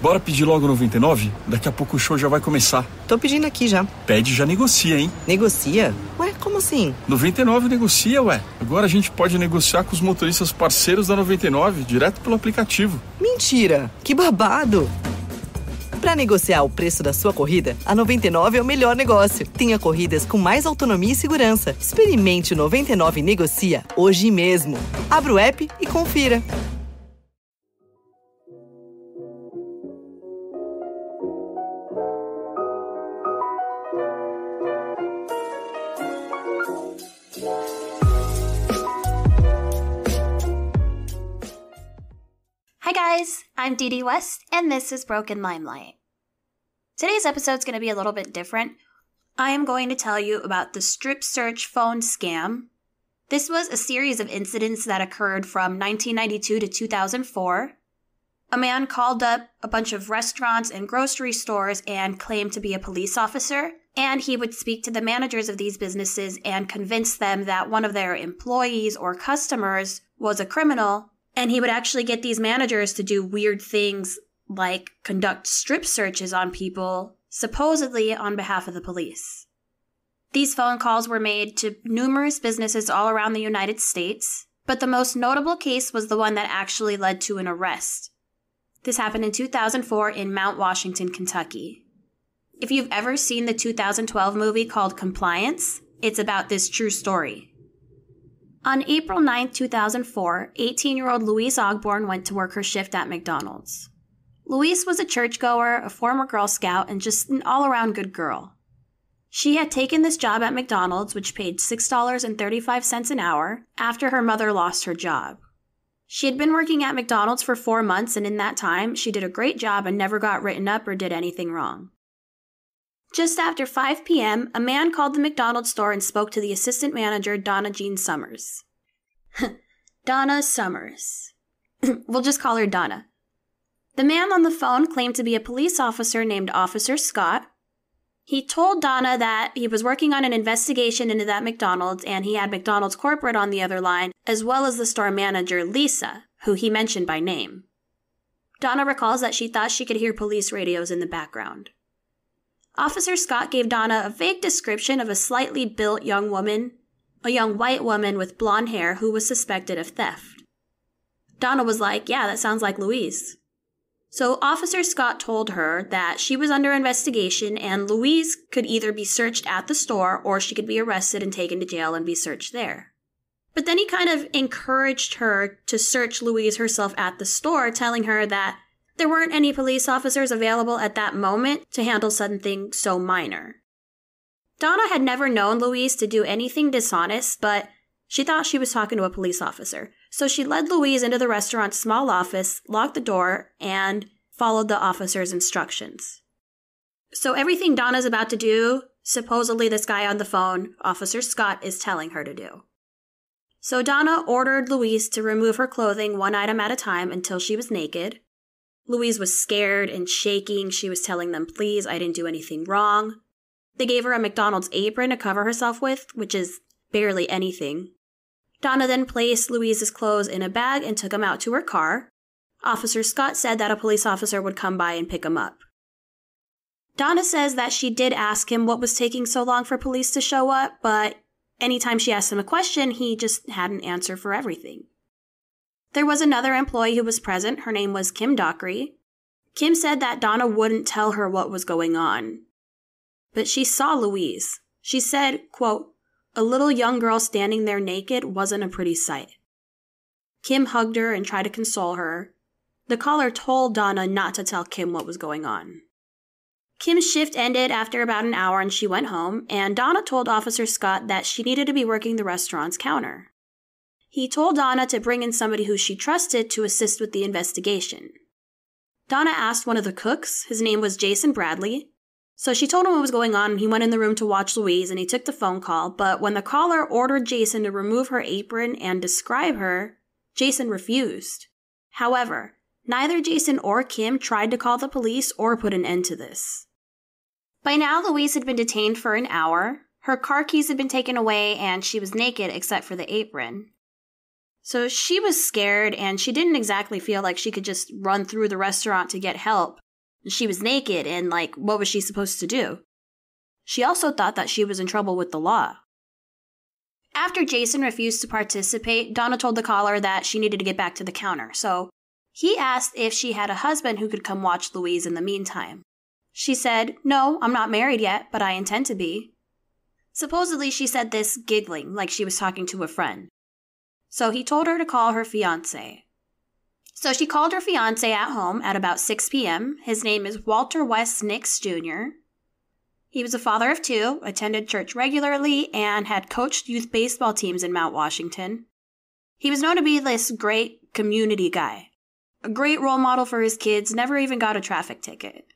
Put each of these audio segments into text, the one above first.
Bora pedir logo 99? Daqui a pouco o show já vai começar. Tô pedindo aqui já. Pede e já negocia, hein? Negocia? Ué, como assim? 99 negocia, ué. Agora a gente pode negociar com os motoristas parceiros da 99, direto pelo aplicativo. Mentira! Que babado! Para negociar o preço da sua corrida, a 99 é o melhor negócio. Tenha corridas com mais autonomia e segurança. Experimente o 99 Negocia hoje mesmo. Abra o app e confira. Hi guys, I'm Didi West, and this is Broken Limelight. Today's episode is going to be a little bit different. I am going to tell you about the strip search phone scam. This was a series of incidents that occurred from 1992 to 2004. A man called up a bunch of restaurants and grocery stores and claimed to be a police officer, and he would speak to the managers of these businesses and convince them that one of their employees or customers was a criminal. And he would actually get these managers to do weird things like conduct strip searches on people, supposedly on behalf of the police. These phone calls were made to numerous businesses all around the United States, but the most notable case was the one that actually led to an arrest. This happened in 2004 in Mount Washington, Kentucky. If you've ever seen the 2012 movie called Compliance, it's about this true story. On April 9, 2004, 18-year-old Louise Ogborn went to work her shift at McDonald's. Louise was a churchgoer, a former Girl Scout, and just an all-around good girl. She had taken this job at McDonald's, which paid $6.35 an hour, after her mother lost her job. She had been working at McDonald's for 4 months, and in that time, she did a great job and never got written up or did anything wrong. Just after 5 p.m., a man called the McDonald's store and spoke to the assistant manager, Donna Jean Summers. Donna Summers. We'll just call her Donna. The man on the phone claimed to be a police officer named Officer Scott. He told Donna that he was working on an investigation into that McDonald's, and he had McDonald's corporate on the other line, as well as the store manager, Lisa, who he mentioned by name. Donna recalls that she thought she could hear police radios in the background. Officer Scott gave Donna a vague description of a slightly built young woman, a young white woman with blonde hair who was suspected of theft. Donna was like, yeah, that sounds like Louise. So Officer Scott told her that she was under investigation and Louise could either be searched at the store or she could be arrested and taken to jail and be searched there. But then he kind of encouraged her to search Louise herself at the store, telling her that there weren't any police officers available at that moment to handle something so minor. Donna had never known Louise to do anything dishonest, but she thought she was talking to a police officer. So she led Louise into the restaurant's small office, locked the door, and followed the officer's instructions. So everything Donna's about to do, supposedly this guy on the phone, Officer Scott, is telling her to do. So Donna ordered Louise to remove her clothing one item at a time until she was naked. Louise was scared and shaking. She was telling them, please, I didn't do anything wrong. They gave her a McDonald's apron to cover herself with, which is barely anything. Donna then placed Louise's clothes in a bag and took them out to her car. Officer Scott said that a police officer would come by and pick him up. Donna says that she did ask him what was taking so long for police to show up, but anytime she asked him a question, he just had an answer for everything. There was another employee who was present. Her name was Kim Dockery. Kim said that Donna wouldn't tell her what was going on. But she saw Louise. She said, quote, a little young girl standing there naked wasn't a pretty sight. Kim hugged her and tried to console her. The caller told Donna not to tell Kim what was going on. Kim's shift ended after about an hour and she went home, and Donna told Officer Scott that she needed to be working the restaurant's counter. He told Donna to bring in somebody who she trusted to assist with the investigation. Donna asked one of the cooks, his name was Jason Bradley, so she told him what was going on and he went in the room to watch Louise and he took the phone call, but when the caller ordered Jason to remove her apron and describe her, Jason refused. However, neither Jason or Kim tried to call the police or put an end to this. By now, Louise had been detained for an hour. Her car keys had been taken away and she was naked except for the apron. So she was scared and she didn't exactly feel like she could just run through the restaurant to get help. She was naked and, what was she supposed to do? She also thought that she was in trouble with the law. After Jason refused to participate, Donna told the caller that she needed to get back to the counter, so he asked if she had a husband who could come watch Louise in the meantime. She said, "No, I'm not married yet, but I intend to be." Supposedly, she said this giggling, like she was talking to a friend. So he told her to call her fiancé. So she called her fiancé at home at about 6 p.m. His name is Walter West Nix Jr. He was a father of 2, attended church regularly, and had coached youth baseball teams in Mount Washington. He was known to be this great community guy. A great role model for his kids, never even got a traffic ticket.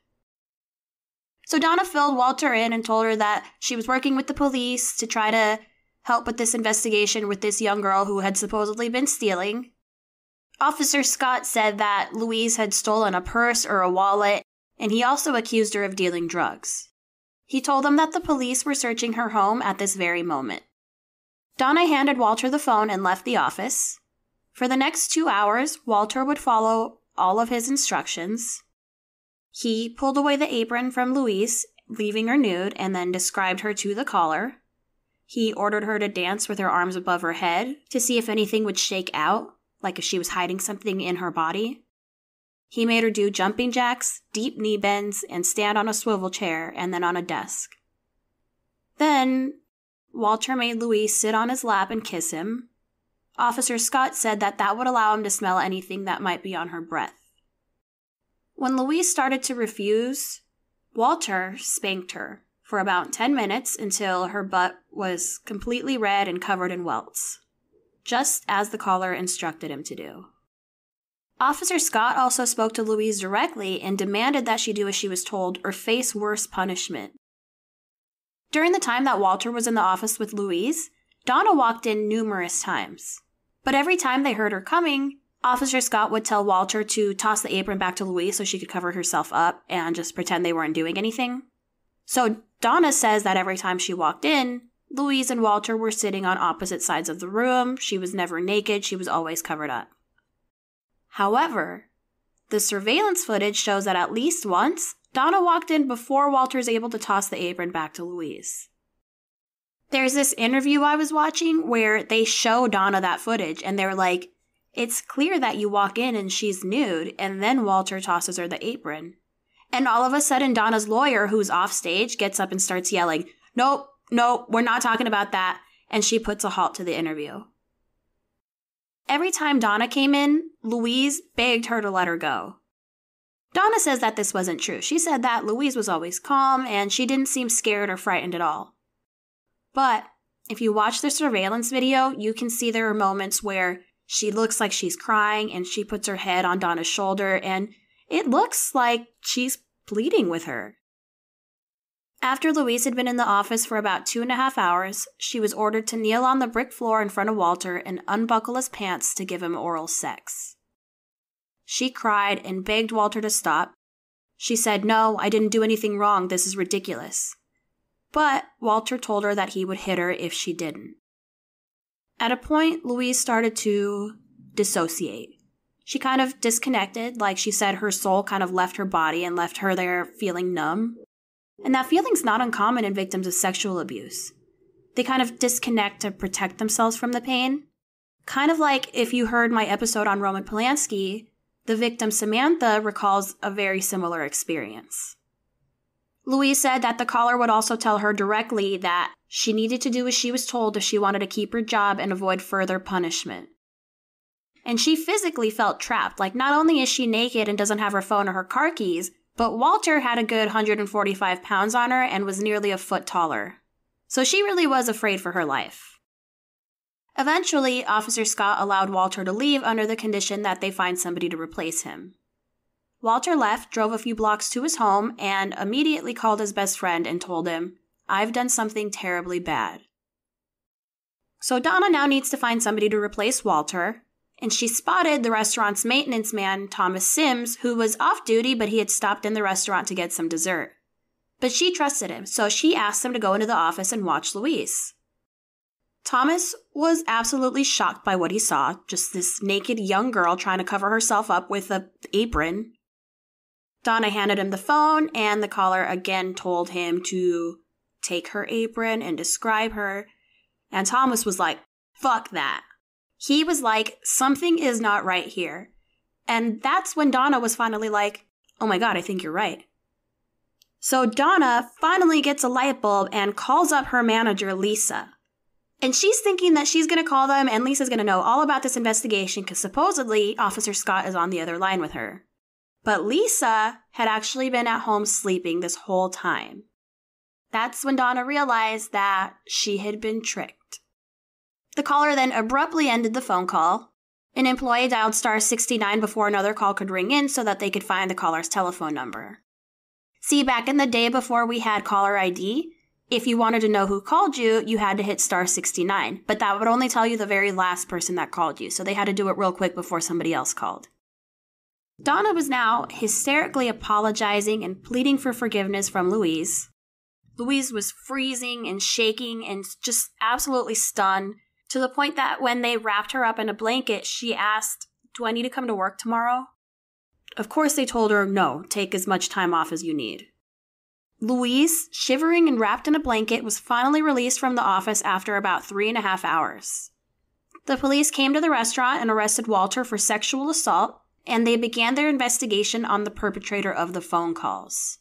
So Donna filled Walter in and told her that she was working with the police to try to help with this investigation with this young girl who had supposedly been stealing. Officer Scott said that Louise had stolen a purse or a wallet, and he also accused her of dealing drugs. He told them that the police were searching her home at this very moment. Donna handed Walter the phone and left the office. For the next 2 hours, Walter would follow all of his instructions. He pulled away the apron from Louise, leaving her nude, and then described her to the caller. He ordered her to dance with her arms above her head to see if anything would shake out, like if she was hiding something in her body. He made her do jumping jacks, deep knee bends, and stand on a swivel chair and then on a desk. Then, Walter made Louise sit on his lap and kiss him. Officer Scott said that would allow him to smell anything that might be on her breath. When Louise started to refuse, Walter spanked her for about 10 minutes until her butt was completely red and covered in welts, just as the caller instructed him to do. Officer Scott also spoke to Louise directly and demanded that she do as she was told or face worse punishment. During the time that Walter was in the office with Louise, Donna walked in numerous times. But every time they heard her coming, Officer Scott would tell Walter to toss the apron back to Louise so she could cover herself up and just pretend they weren't doing anything. So Donna says that every time she walked in, Louise and Walter were sitting on opposite sides of the room. She was never naked. She was always covered up. However, the surveillance footage shows that at least once, Donna walked in before Walter was able to toss the apron back to Louise. There's this interview I was watching where they show Donna that footage, and they're like, it's clear that you walk in and she's nude, and then Walter tosses her the apron. And all of a sudden, Donna's lawyer, who's off stage, gets up and starts yelling, nope, we're not talking about that, and she puts a halt to the interview. Every time Donna came in, Louise begged her to let her go. Donna says that this wasn't true. She said that Louise was always calm, and she didn't seem scared or frightened at all. But if you watch the surveillance video, you can see there are moments where she looks like she's crying and she puts her head on Donna's shoulder and it looks like she's pleading with her. After Louise had been in the office for about 2.5 hours, she was ordered to kneel on the brick floor in front of Walter and unbuckle his pants to give him oral sex. She cried and begged Walter to stop. She said, "No, I didn't do anything wrong. This is ridiculous." But Walter told her that he would hit her if she didn't. At a point, Louise started to dissociate. She kind of disconnected, like she said her soul kind of left her body and left her there feeling numb. And that feeling's not uncommon in victims of sexual abuse. They kind of disconnect to protect themselves from the pain. Kind of like if you heard my episode on Roman Polanski, the victim Samantha recalls a very similar experience. Louise said that the caller would also tell her directly that she needed to do as she was told if she wanted to keep her job and avoid further punishment. And she physically felt trapped. Like, not only is she naked and doesn't have her phone or her car keys, but Walter had a good 145 pounds on her and was nearly a foot taller. So she really was afraid for her life. Eventually, Officer Scott allowed Walter to leave under the condition that they find somebody to replace him. Walter left, drove a few blocks to his home, and immediately called his best friend and told him, "I've done something terribly bad." So Donna now needs to find somebody to replace Walter, and she spotted the restaurant's maintenance man, Thomas Sims, who was off duty, but he had stopped in the restaurant to get some dessert. But she trusted him, so she asked him to go into the office and watch Louise. Thomas was absolutely shocked by what he saw, just this naked young girl trying to cover herself up with an apron. Donna handed him the phone, and the caller again told him to take her apron and describe her. And Thomas was like, fuck that. He was like, something is not right here. And that's when Donna was finally like, oh my God, I think you're right. So Donna finally gets a light bulb and calls up her manager, Lisa. And she's thinking that she's going to call them and Lisa's going to know all about this investigation because supposedly Officer Scott is on the other line with her. But Lisa had actually been at home sleeping this whole time. That's when Donna realized that she had been tricked. The caller then abruptly ended the phone call. An employee dialed *69 before another call could ring in so that they could find the caller's telephone number. See, back in the day before we had caller ID, if you wanted to know who called you, you had to hit *69, but that would only tell you the very last person that called you, so they had to do it real quick before somebody else called. Donna was now hysterically apologizing and pleading for forgiveness from Louise. Louise was freezing and shaking and just absolutely stunned, to the point that when they wrapped her up in a blanket, she asked, "Do I need to come to work tomorrow?" Of course they told her, no, take as much time off as you need. Louise, shivering and wrapped in a blanket, was finally released from the office after about 3.5 hours. The police came to the restaurant and arrested Walter for sexual assault, and they began their investigation on the perpetrator of the phone calls.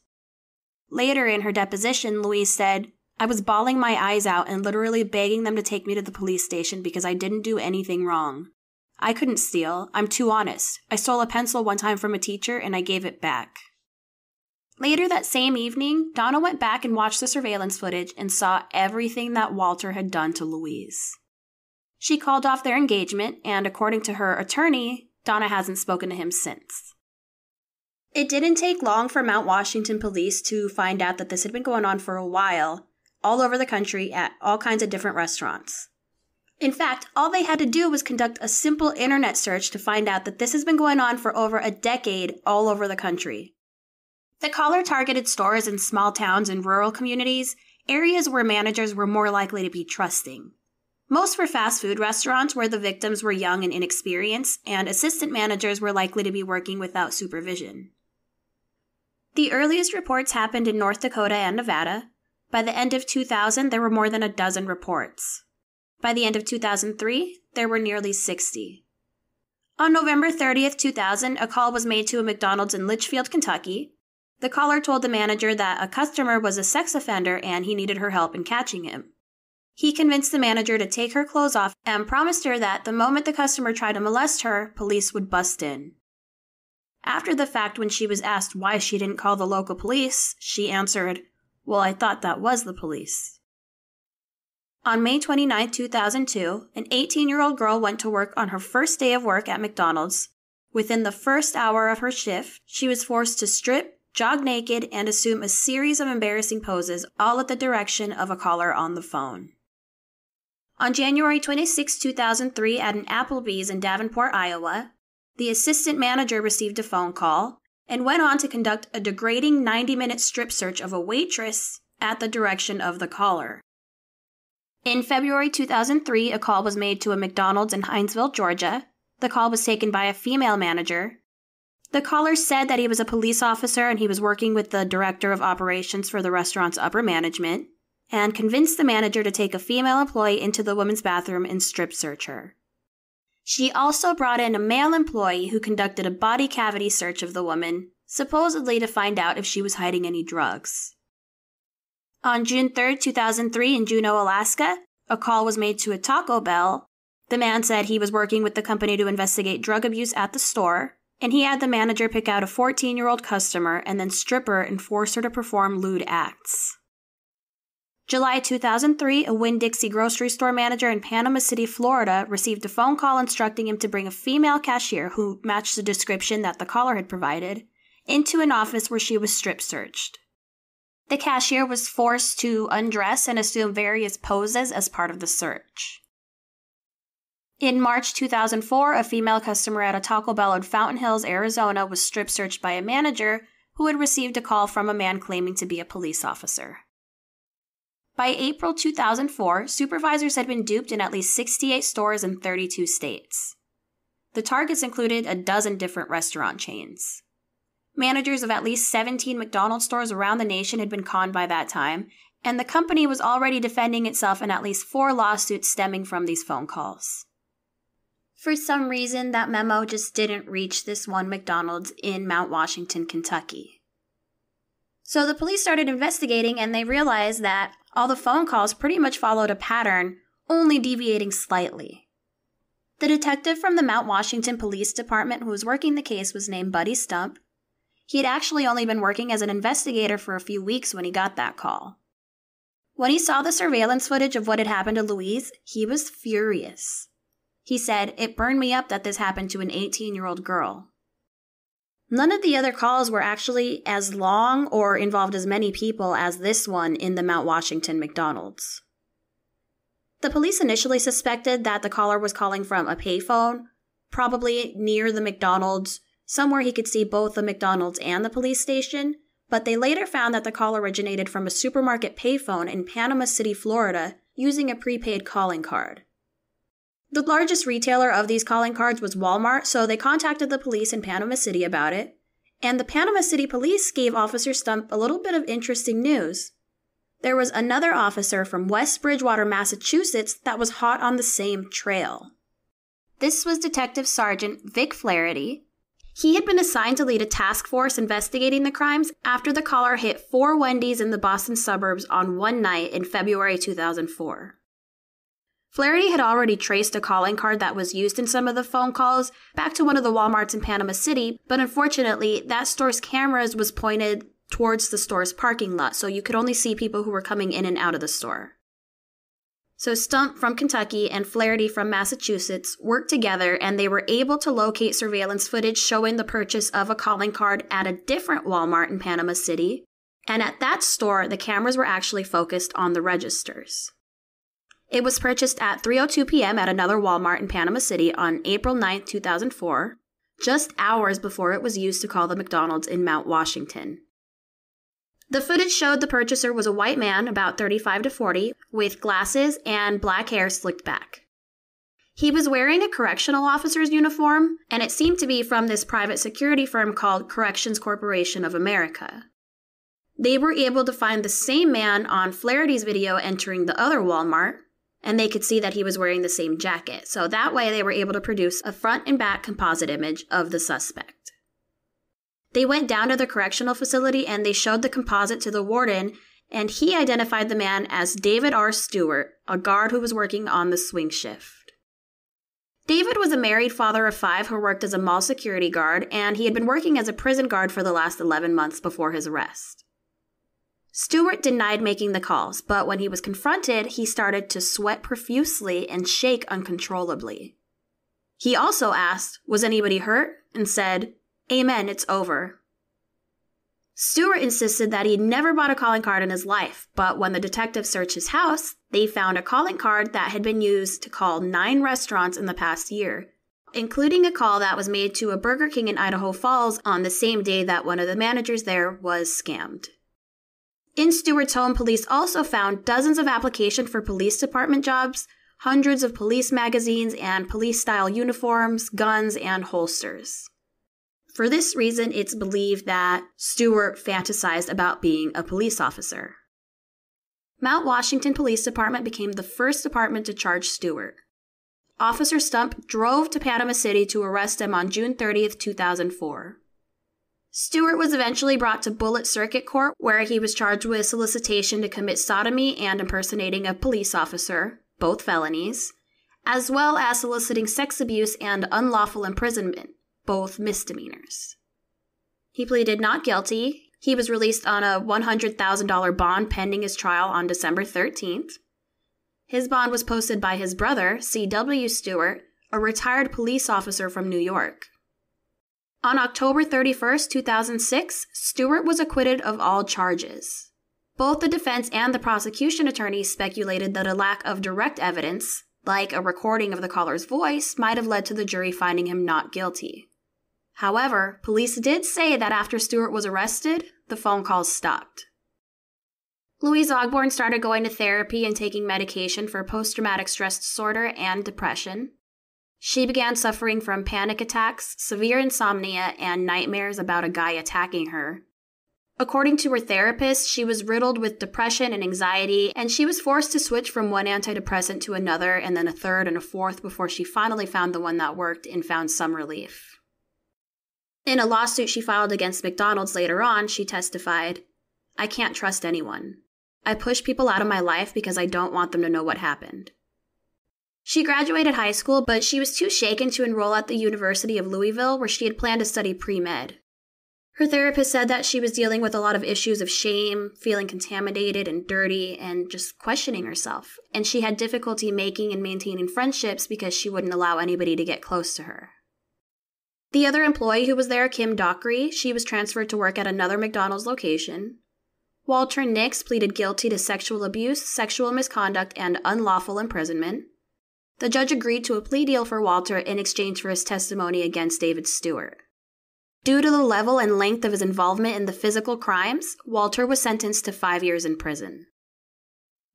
Later in her deposition, Louise said, "I was bawling my eyes out and literally begging them to take me to the police station because I didn't do anything wrong. I couldn't steal. I'm too honest. I stole a pencil one time from a teacher and I gave it back." Later that same evening, Donna went back and watched the surveillance footage and saw everything that Walter had done to Louise. She called off their engagement, and according to her attorney, Donna hasn't spoken to him since. It didn't take long for Mount Washington police to find out that this had been going on for a while, all over the country at all kinds of different restaurants. In fact, all they had to do was conduct a simple internet search to find out that this has been going on for over a decade all over the country. The caller targeted stores in small towns and rural communities, areas where managers were more likely to be trusting. Most were fast food restaurants where the victims were young and inexperienced, and assistant managers were likely to be working without supervision. The earliest reports happened in North Dakota and Nevada. By the end of 2000, there were more than a dozen reports. By the end of 2003, there were nearly 60. On November 30th, 2000, a call was made to a McDonald's in Litchfield, Kentucky. The caller told the manager that a customer was a sex offender and he needed her help in catching him. He convinced the manager to take her clothes off and promised her that the moment the customer tried to molest her, police would bust in. After the fact, when she was asked why she didn't call the local police, she answered, "Well, I thought that was the police." On May 29, 2002, an 18-year-old girl went to work on her first day of work at McDonald's. Within the first hour of her shift, she was forced to strip, jog naked, and assume a series of embarrassing poses, all at the direction of a caller on the phone. On January 26, 2003, at an Applebee's in Davenport, Iowa, the assistant manager received a phone call and went on to conduct a degrading 90-minute strip search of a waitress at the direction of the caller. In February 2003, a call was made to a McDonald's in Hinesville, Georgia. The call was taken by a female manager. The caller said that he was a police officer and he was working with the director of operations for the restaurant's upper management, and convinced the manager to take a female employee into the women's bathroom and strip search her. She also brought in a male employee who conducted a body cavity search of the woman, supposedly to find out if she was hiding any drugs. On June 3, 2003, in Juneau, Alaska, a call was made to a Taco Bell. The man said he was working with the company to investigate drug abuse at the store, and he had the manager pick out a 14-year-old customer and then strip her and force her to perform lewd acts. July 2003, a Winn-Dixie grocery store manager in Panama City, Florida, received a phone call instructing him to bring a female cashier who matched the description that the caller had provided into an office where she was strip searched. The cashier was forced to undress and assume various poses as part of the search. In March 2004, a female customer at a Taco Bell in Fountain Hills, Arizona, was strip searched by a manager who had received a call from a man claiming to be a police officer. By April 2004, supervisors had been duped in at least 68 stores in 32 states. The targets included a dozen different restaurant chains. Managers of at least 17 McDonald's stores around the nation had been conned by that time, and the company was already defending itself in at least 4 lawsuits stemming from these phone calls. For some reason, that memo just didn't reach this one McDonald's in Mount Washington, Kentucky. So the police started investigating, and they realized that all the phone calls pretty much followed a pattern, only deviating slightly. The detective from the Mount Washington Police Department who was working the case was named Buddy Stump. He had actually only been working as an investigator for a few weeks when he got that call. When he saw the surveillance footage of what had happened to Louise, he was furious. He said, "It burned me up that this happened to an 18-year-old girl." None of the other calls were actually as long or involved as many people as this one in the Mount Washington McDonald's. The police initially suspected that the caller was calling from a payphone, probably near the McDonald's, somewhere he could see both the McDonald's and the police station, but they later found that the call originated from a supermarket payphone in Panama City, Florida, using a prepaid calling card. The largest retailer of these calling cards was Walmart, so they contacted the police in Panama City about it, and the Panama City police gave Officer Stump a little bit of interesting news. There was another officer from West Bridgewater, Massachusetts that was hot on the same trail. This was Detective Sergeant Vic Flaherty. He had been assigned to lead a task force investigating the crimes after the caller hit 4 Wendy's in the Boston suburbs on one night in February 2004. Flaherty had already traced a calling card that was used in some of the phone calls back to one of the Walmarts in Panama City, but unfortunately, that store's cameras was pointed towards the store's parking lot, so you could only see people who were coming in and out of the store. So Stump from Kentucky and Flaherty from Massachusetts worked together, and they were able to locate surveillance footage showing the purchase of a calling card at a different Walmart in Panama City, and at that store, the cameras were actually focused on the registers. It was purchased at 3:02 p.m. at another Walmart in Panama City on April 9, 2004, just hours before it was used to call the McDonald's in Mount Washington. The footage showed the purchaser was a white man, about 35 to 40, with glasses and black hair slicked back. He was wearing a correctional officer's uniform, and it seemed to be from this private security firm called Corrections Corporation of America. They were able to find the same man on Flaherty's video entering the other Walmart, and they could see that he was wearing the same jacket. So that way they were able to produce a front and back composite image of the suspect. They went down to the correctional facility and they showed the composite to the warden, and he identified the man as David R. Stewart, a guard who was working on the swing shift. David was a married father of 5 who worked as a mall security guard, and he had been working as a prison guard for the last 11 months before his arrest. Stewart denied making the calls, but when he was confronted, he started to sweat profusely and shake uncontrollably. He also asked, "Was anybody hurt?" and said, "Amen, it's over." Stewart insisted that he'd never bought a calling card in his life, but when the detectives searched his house, they found a calling card that had been used to call 9 restaurants in the past year, including a call that was made to a Burger King in Idaho Falls on the same day that one of the managers there was scammed. In Stewart's home, police also found dozens of applications for police department jobs, hundreds of police magazines and police-style uniforms, guns, and holsters. For this reason, it's believed that Stewart fantasized about being a police officer. Mount Washington Police Department became the first department to charge Stewart. Officer Stump drove to Panama City to arrest him on June 30th, 2004. Stewart was eventually brought to Bullitt Circuit Court, where he was charged with solicitation to commit sodomy and impersonating a police officer, both felonies, as well as soliciting sex abuse and unlawful imprisonment, both misdemeanors. He pleaded not guilty. He was released on a $100,000 bond pending his trial on December 13th. His bond was posted by his brother, C.W. Stewart, a retired police officer from New York. On October 31st, 2006, Stewart was acquitted of all charges. Both the defense and the prosecution attorneys speculated that a lack of direct evidence, like a recording of the caller's voice, might have led to the jury finding him not guilty. However, police did say that after Stewart was arrested, the phone calls stopped. Louise Ogborn started going to therapy and taking medication for post-traumatic stress disorder and depression. She began suffering from panic attacks, severe insomnia, and nightmares about a guy attacking her. According to her therapist, she was riddled with depression and anxiety, and she was forced to switch from one antidepressant to another and then a third and a fourth before she finally found the one that worked and found some relief. In a lawsuit she filed against McDonald's later on, she testified, "I can't trust anyone. I push people out of my life because I don't want them to know what happened." She graduated high school, but she was too shaken to enroll at the University of Louisville, where she had planned to study pre-med. Her therapist said that she was dealing with a lot of issues of shame, feeling contaminated and dirty, and just questioning herself. And she had difficulty making and maintaining friendships because she wouldn't allow anybody to get close to her. The other employee who was there, Kim Dockery, she was transferred to work at another McDonald's location. Walter Nix pleaded guilty to sexual abuse, sexual misconduct, and unlawful imprisonment. The judge agreed to a plea deal for Walter in exchange for his testimony against David Stewart. Due to the level and length of his involvement in the physical crimes, Walter was sentenced to 5 years in prison.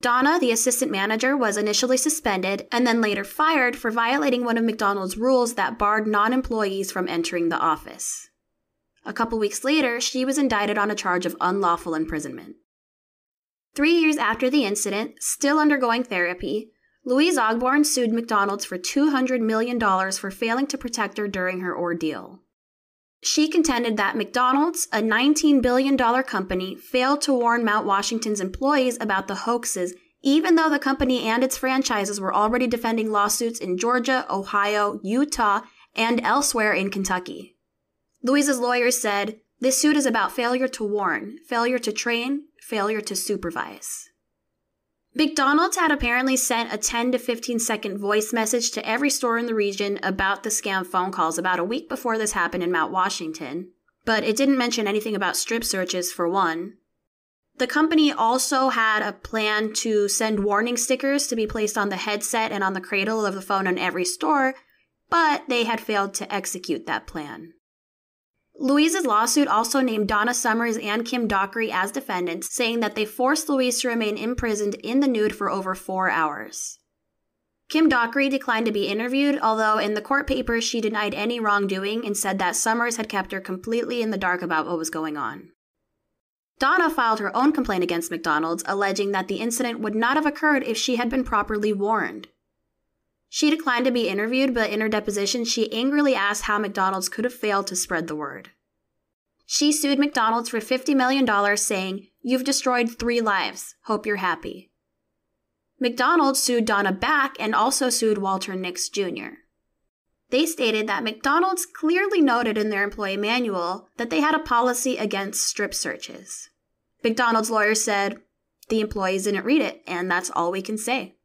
Donna, the assistant manager, was initially suspended and then later fired for violating one of McDonald's rules that barred non-employees from entering the office. A couple weeks later, she was indicted on a charge of unlawful imprisonment. 3 years after the incident, still undergoing therapy, Louise Ogborn sued McDonald's for $200 million for failing to protect her during her ordeal. She contended that McDonald's, a $19 billion company, failed to warn Mount Washington's employees about the hoaxes, even though the company and its franchises were already defending lawsuits in Georgia, Ohio, Utah, and elsewhere in Kentucky. Louise's lawyers said, "This suit is about failure to warn, failure to train, failure to supervise." McDonald's had apparently sent a 10 to 15-second voice message to every store in the region about the scam phone calls about a week before this happened in Mount Washington, but it didn't mention anything about strip searches for one. The company also had a plan to send warning stickers to be placed on the headset and on the cradle of the phone in every store, but they had failed to execute that plan. Louise's lawsuit also named Donna Summers and Kim Dockery as defendants, saying that they forced Louise to remain imprisoned in the nude for over 4 hours. Kim Dockery declined to be interviewed, although in the court papers she denied any wrongdoing and said that Summers had kept her completely in the dark about what was going on. Donna filed her own complaint against McDonald's, alleging that the incident would not have occurred if she had been properly warned. She declined to be interviewed, but in her deposition, she angrily asked how McDonald's could have failed to spread the word. She sued McDonald's for $50 million, saying, "You've destroyed 3 lives. Hope you're happy." McDonald's sued Donna back and also sued Walter Nix Jr. They stated that McDonald's clearly noted in their employee manual that they had a policy against strip searches. McDonald's lawyers said, "The employees didn't read it, and that's all we can say."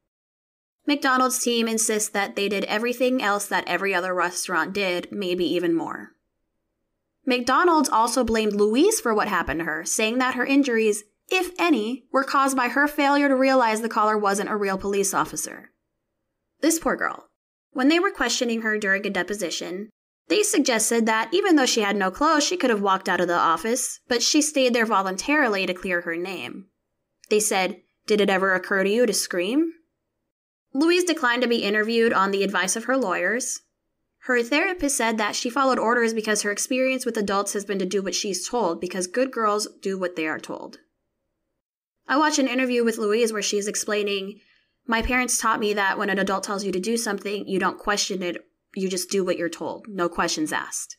McDonald's team insists that they did everything else that every other restaurant did, maybe even more. McDonald's also blamed Louise for what happened to her, saying that her injuries, if any, were caused by her failure to realize the caller wasn't a real police officer. This poor girl. When they were questioning her during a deposition, they suggested that even though she had no clothes, she could have walked out of the office, but she stayed there voluntarily to clear her name. They said, "Did it ever occur to you to scream?" Louise declined to be interviewed on the advice of her lawyers. Her therapist said that she followed orders because her experience with adults has been to do what she's told, because good girls do what they are told. I watched an interview with Louise where she's explaining, "My parents taught me that when an adult tells you to do something, you don't question it, you just do what you're told, no questions asked."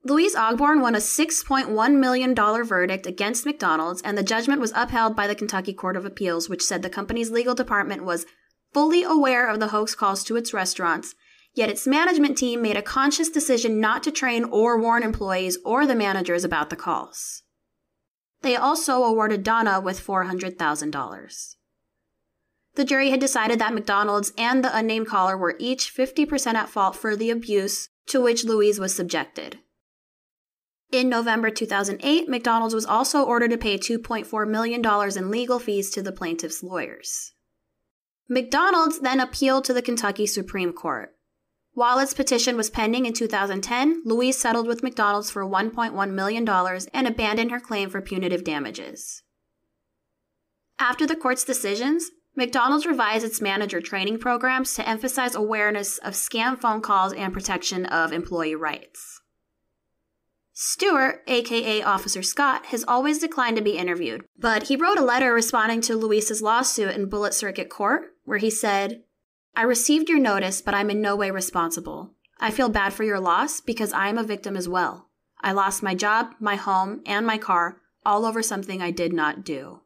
Louise Ogborn won a $6.1 million verdict against McDonald's, and the judgment was upheld by the Kentucky Court of Appeals, which said the company's legal department was fully aware of the hoax calls to its restaurants, yet its management team made a conscious decision not to train or warn employees or the managers about the calls. They also awarded Donna with $400,000. The jury had decided that McDonald's and the unnamed caller were each 50% at fault for the abuse to which Louise was subjected. In November 2008, McDonald's was also ordered to pay $2.4 million in legal fees to the plaintiff's lawyers. McDonald's then appealed to the Kentucky Supreme Court. While its petition was pending in 2010, Louise settled with McDonald's for $1.1 million and abandoned her claim for punitive damages. After the court's decisions, McDonald's revised its manager training programs to emphasize awareness of scam phone calls and protection of employee rights. Stewart, aka Officer Scott, has always declined to be interviewed, but he wrote a letter responding to Louise's lawsuit in Bullitt Circuit Court, where he said, "I received your notice, but I'm in no way responsible. I feel bad for your loss because I am a victim as well. I lost my job, my home, and my car, all over something I did not do."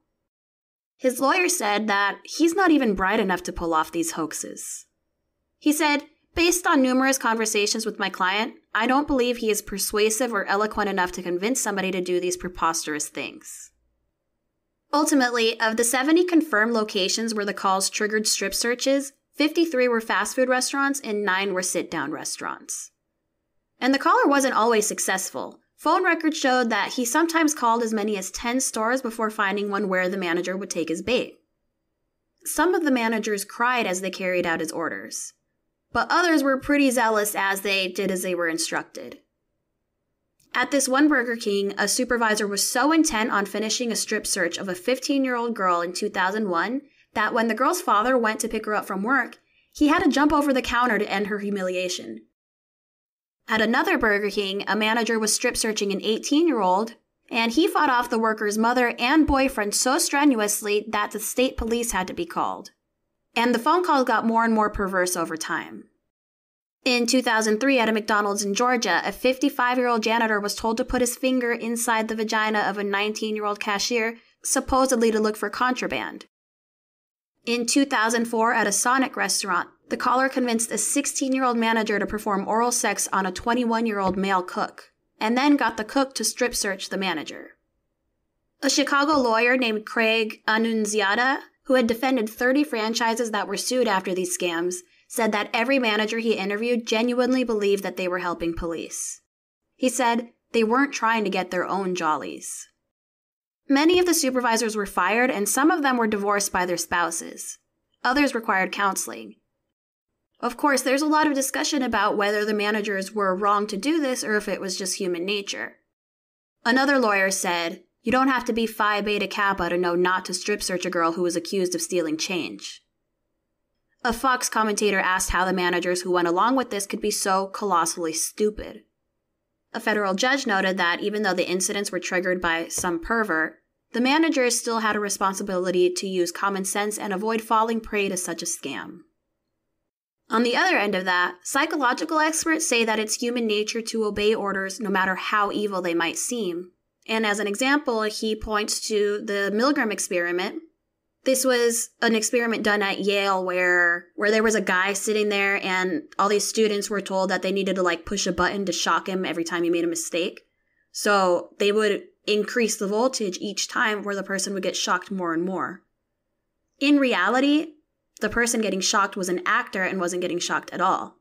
His lawyer said that he's not even bright enough to pull off these hoaxes. He said, "Based on numerous conversations with my client, I don't believe he is persuasive or eloquent enough to convince somebody to do these preposterous things." Ultimately, of the 70 confirmed locations where the calls triggered strip searches, 53 were fast food restaurants and 9 were sit-down restaurants. And the caller wasn't always successful. Phone records showed that he sometimes called as many as 10 stores before finding one where the manager would take his bait. Some of the managers cried as they carried out his orders, but others were pretty zealous as they did as they were instructed. At this one Burger King, a supervisor was so intent on finishing a strip search of a 15-year-old girl in 2001 that when the girl's father went to pick her up from work, he had to jump over the counter to end her humiliation. At another Burger King, a manager was strip searching an 18-year-old, and he fought off the worker's mother and boyfriend so strenuously that the state police had to be called. And the phone calls got more and more perverse over time. In 2003, at a McDonald's in Georgia, a 55-year-old janitor was told to put his finger inside the vagina of a 19-year-old cashier, supposedly to look for contraband. In 2004, at a Sonic restaurant, the caller convinced a 16-year-old manager to perform oral sex on a 21-year-old male cook, and then got the cook to strip search the manager. A Chicago lawyer named Craig Annunziata, who had defended 30 franchises that were sued after these scams, said that every manager he interviewed genuinely believed that they were helping police. He said they weren't trying to get their own jollies. Many of the supervisors were fired, and some of them were divorced by their spouses. Others required counseling. Of course, there's a lot of discussion about whether the managers were wrong to do this or if it was just human nature. Another lawyer said, "You don't have to be Phi Beta Kappa to know not to strip search a girl who was accused of stealing change." A Fox commentator asked how the managers who went along with this could be so colossally stupid. A federal judge noted that even though the incidents were triggered by some pervert, the managers still had a responsibility to use common sense and avoid falling prey to such a scam. On the other end of that, psychological experts say that it's human nature to obey orders no matter how evil they might seem. And as an example, he points to the Milgram experiment. This was an experiment done at Yale where there was a guy sitting there and all these students were told that they needed to push a button to shock him every time he made a mistake. So they would increase the voltage each time where the person would get shocked more and more. In reality, the person getting shocked was an actor and wasn't getting shocked at all.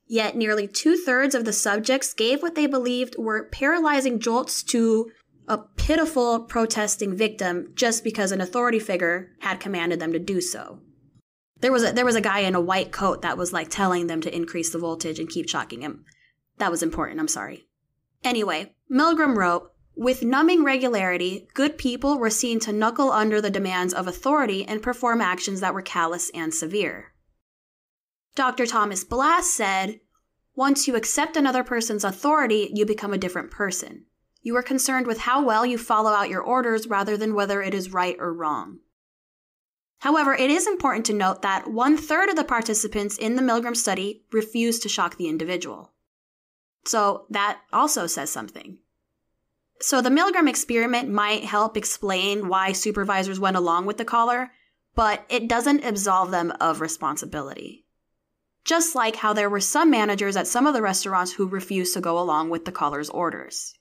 Yet nearly 2/3 of the subjects gave what they believed were paralyzing jolts to a pitiful protesting victim just because an authority figure had commanded them to do so. There was a guy in a white coat that was telling them to increase the voltage and keep shocking him. That was important, I'm sorry. Anyway, Milgram wrote, "With numbing regularity, good people were seen to knuckle under the demands of authority and perform actions that were callous and severe." Dr. Thomas Blass said, "Once you accept another person's authority, you become a different person. You are concerned with how well you follow out your orders rather than whether it is right or wrong." However, it is important to note that 1/3 of the participants in the Milgram study refused to shock the individual. So that also says something. So the Milgram experiment might help explain why supervisors went along with the caller, but it doesn't absolve them of responsibility. Just like how there were some managers at some of the restaurants who refused to go along with the caller's orders.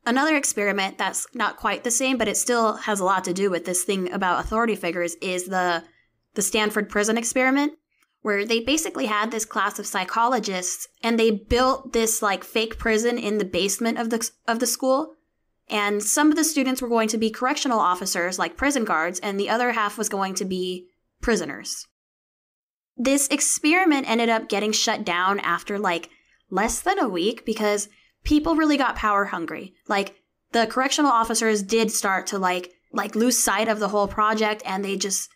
Another experiment that's not quite the same, but it still has a lot to do with this thing about authority figures is the Stanford prison experiment, where they basically had this class of psychologists and they built this fake prison in the basement of the school. And some of the students were going to be correctional officers like prison guards, and the other half was going to be prisoners. This experiment ended up getting shut down after less than a week because people really got power hungry. The correctional officers did start to lose sight of the whole project, and they just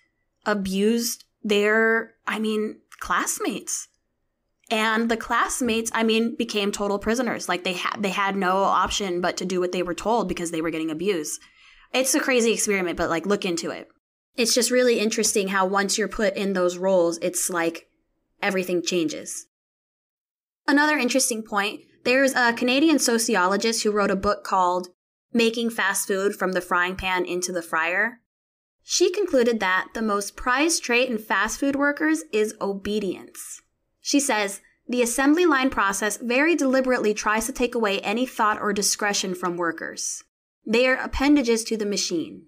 abused their, classmates. And the classmates, became total prisoners. Like they had no option but to do what they were told because they were getting abused. It's a crazy experiment, but like look into it. It's just really interesting how once you're put in those roles, it's like everything changes. Another interesting point, there's a Canadian sociologist who wrote a book called Making Fast Food from the Frying Pan into the Fryer. She concluded that the most prized trait in fast food workers is obedience. She says, the assembly line process very deliberately tries to take away any thought or discretion from workers. They are appendages to the machine.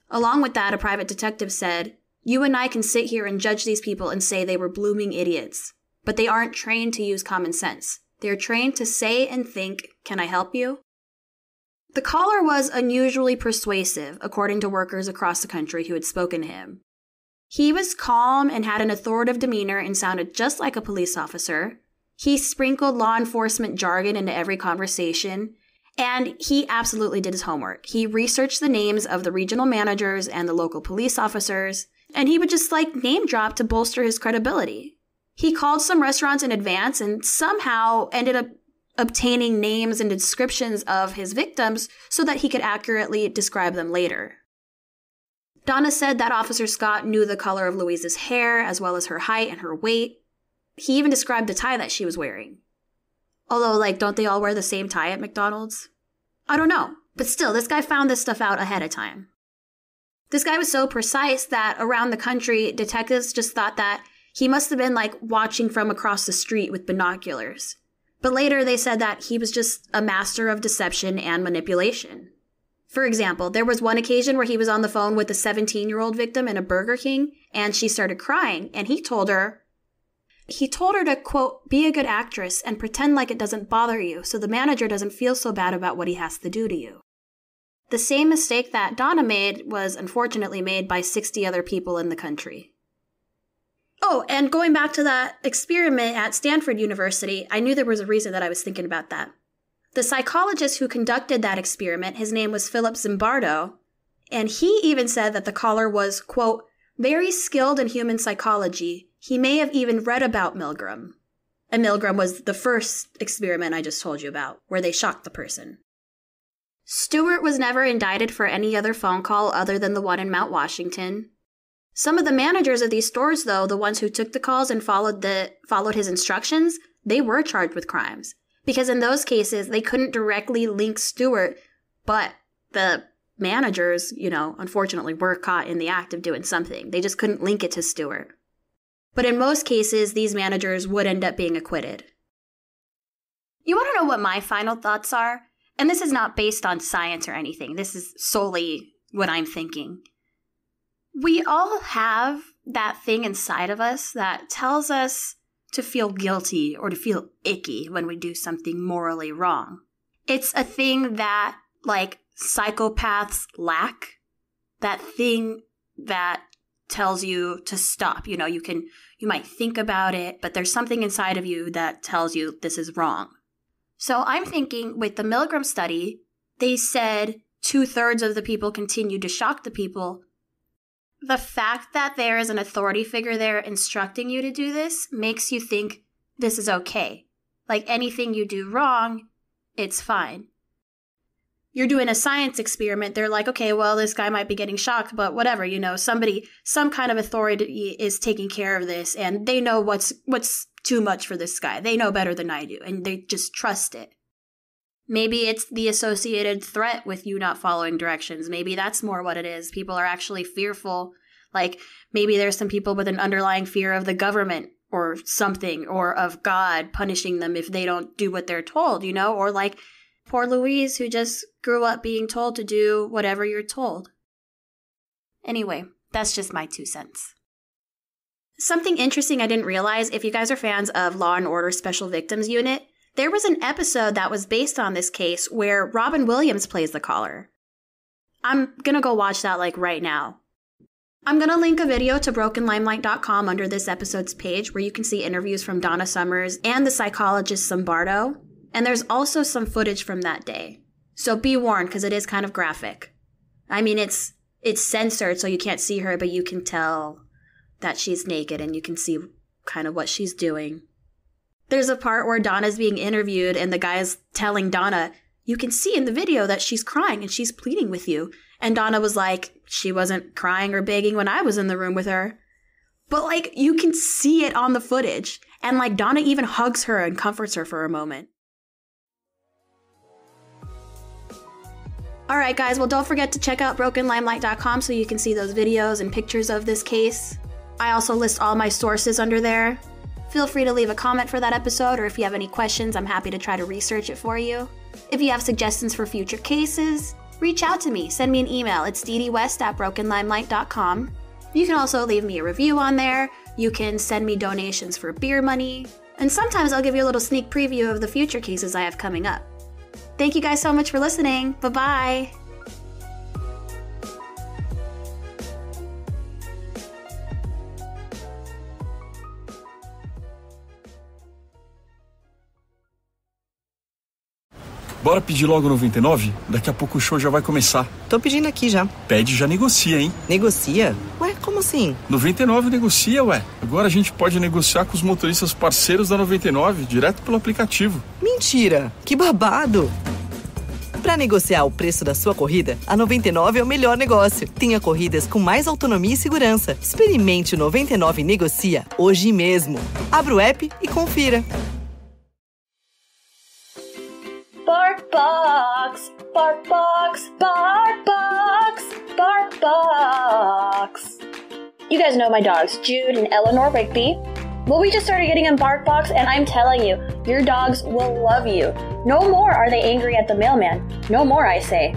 Along with that, a private detective said, you and I can sit here and judge these people and say they were blooming idiots, but they aren't trained to use common sense. They're trained to say and think, can I help you? The caller was unusually persuasive, according to workers across the country who had spoken to him. He was calm and had an authoritative demeanor and sounded just like a police officer. He sprinkled law enforcement jargon into every conversation, and he absolutely did his homework. He researched the names of the regional managers and the local police officers, and he would just name drop to bolster his credibility. He called some restaurants in advance and somehow ended up obtaining names and descriptions of his victims so that he could accurately describe them later. Donna said that Officer Scott knew the color of Louise's hair as well as her height and her weight. He even described the tie that she was wearing. Although, don't they all wear the same tie at McDonald's? I don't know. But still, this guy found this stuff out ahead of time. This guy was so precise that around the country, detectives just thought that he must have been watching from across the street with binoculars. But later they said that he was just a master of deception and manipulation. For example, there was one occasion where he was on the phone with a 17-year-old victim in a Burger King, and she started crying, and he told her to, quote, be a good actress and pretend like it doesn't bother you so the manager doesn't feel so bad about what he has to do to you. The same mistake that Donna made was unfortunately made by 60 other people in the country. Oh, and going back to that experiment at Stanford University, I knew there was a reason that I was thinking about that. The psychologist who conducted that experiment, his name was Philip Zimbardo, and he even said that the caller was, quote, very skilled in human psychology. He may have even read about Milgram. And Milgram was the first experiment I just told you about, where they shocked the person. Stewart was never indicted for any other phone call other than the one in Mount Washington. Some of the managers of these stores, though, the ones who took the calls and followed his instructions, they were charged with crimes. Because in those cases, they couldn't directly link Stewart, but the managers, unfortunately were caught in the act of doing something. They just couldn't link it to Stewart. But in most cases, these managers would end up being acquitted. You want to know what my final thoughts are? And this is not based on science or anything. This is solely what I'm thinking. We all have that thing inside of us that tells us to feel guilty or to feel icky when we do something morally wrong. It's a thing that, psychopaths lack. That thing that tells you to stop. You might think about it, but there's something inside of you that tells you this is wrong. So I'm thinking with the Milgram study, they said 2/3 of the people continued to shock the people. The fact that there is an authority figure there instructing you to do this makes you think this is okay. Anything you do wrong, it's fine. You're doing a science experiment. They're like, okay, well, this guy might be getting shocked, but whatever, some kind of authority is taking care of this, and they know what's too much for this guy. They know better than I do, and they just trust it. Maybe it's the associated threat with you not following directions. Maybe that's more what it is. People are actually fearful. Maybe there's some people with an underlying fear of the government or something, or of God punishing them if they don't do what they're told, or poor Louise who just grew up being told to do whatever you're told. Anyway, that's just my 2 cents. Something interesting I didn't realize, if you guys are fans of Law & Order Special Victims Unit, there was an episode that was based on this case where Robin Williams plays the caller. I'm gonna go watch that right now. I'm gonna link a video to brokenlimelight.com under this episode's page where you can see interviews from Donna Summers and the psychologist Zimbardo, and there's also some footage from that day. So be warned, because it is kind of graphic. It's it's censored, so you can't see her, but you can tell that she's naked and you can see kind of what she's doing. There's a part where Donna's being interviewed and the guy's telling Donna, you can see in the video that she's crying and she's pleading with you. And Donna was like, she wasn't crying or begging when I was in the room with her. But like, you can see it on the footage. And like, Donna even hugs her and comforts her for a moment. All right, guys. Well, don't forget to check out brokenlimelight.com so you can see those videos and pictures of this case. I also list all my sources under there. Feel free to leave a comment for that episode, or if you have any questions, I'm happy to try to research it for you. If you have suggestions for future cases, reach out to me. Send me an email. It's didywest@brokenlimelight.com. You can also leave me a review on there. You can send me donations for beer money. And sometimes I'll give you a little sneak preview of the future cases I have coming up. Thank you guys so much for listening. Bye-bye. Bora pedir logo 99? Daqui a pouco o show já vai começar. Tô pedindo aqui já. Pede e já negocia, hein? Negocia? Ué, como assim? 99 negocia, ué. Agora a gente pode negociar com os motoristas parceiros da 99, direto pelo aplicativo. Mentira! Que babado! Para negociar o preço da sua corrida, a 99 é o melhor negócio. Tenha corridas com mais autonomia e segurança. Experimente o 99 Negocia hoje mesmo. Abra o app e confira. BarkBox, BarkBox, BarkBox, BarkBox. You guys know my dogs, Jude and Eleanor Rigby. Well, we just started getting in BarkBox, and I'm telling you, your dogs will love you. No more are they angry at the mailman. No more, I say.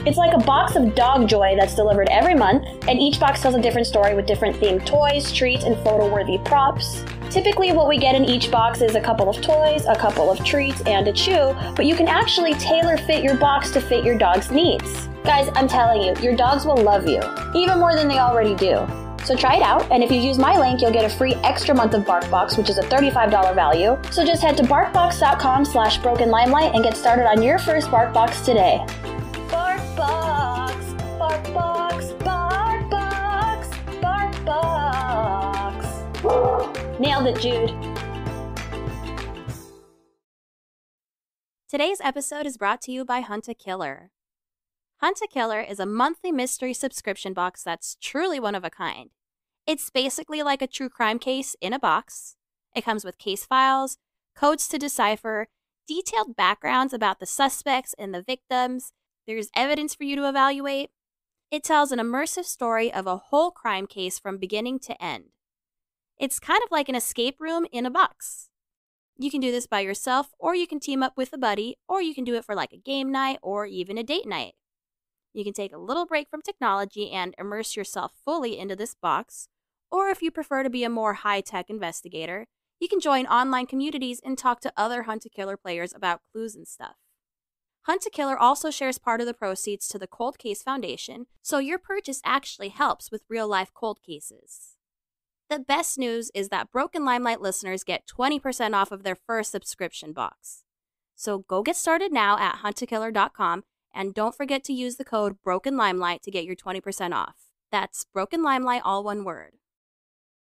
It's like a box of dog joy that's delivered every month, and each box tells a different story with different themed toys, treats, and photo-worthy props. Typically, what we get in each box is a couple of toys, a couple of treats, and a chew, but you can actually tailor-fit your box to fit your dog's needs. Guys, I'm telling you, your dogs will love you, even more than they already do. So try it out, and if you use my link, you'll get a free extra month of BarkBox, which is a $35 value. So just head to barkbox.com/brokenlimelight and get started on your first BarkBox today. BarkBox, BarkBox, BarkBox, BarkBox. Nailed it, Jude. Today's episode is brought to you by Hunt a Killer. Hunt a Killer is a monthly mystery subscription box that's truly one of a kind. It's basically like a true crime case in a box. It comes with case files, codes to decipher, detailed backgrounds about the suspects and the victims. There's evidence for you to evaluate. It tells an immersive story of a whole crime case from beginning to end. It's kind of like an escape room in a box. You can do this by yourself, or you can team up with a buddy, or you can do it for like a game night or even a date night. You can take a little break from technology and immerse yourself fully into this box, or if you prefer to be a more high-tech investigator, you can join online communities and talk to other Hunt a Killer players about clues and stuff. Hunt a Killer also shares part of the proceeds to the Cold Case Foundation, so your purchase actually helps with real-life cold cases. The best news is that Broken Limelight listeners get 20% off of their first subscription box. So go get started now at huntakiller.com, and don't forget to use the code BROKENLIMELIGHT to get your 20% off. That's Broken Limelight, all one word.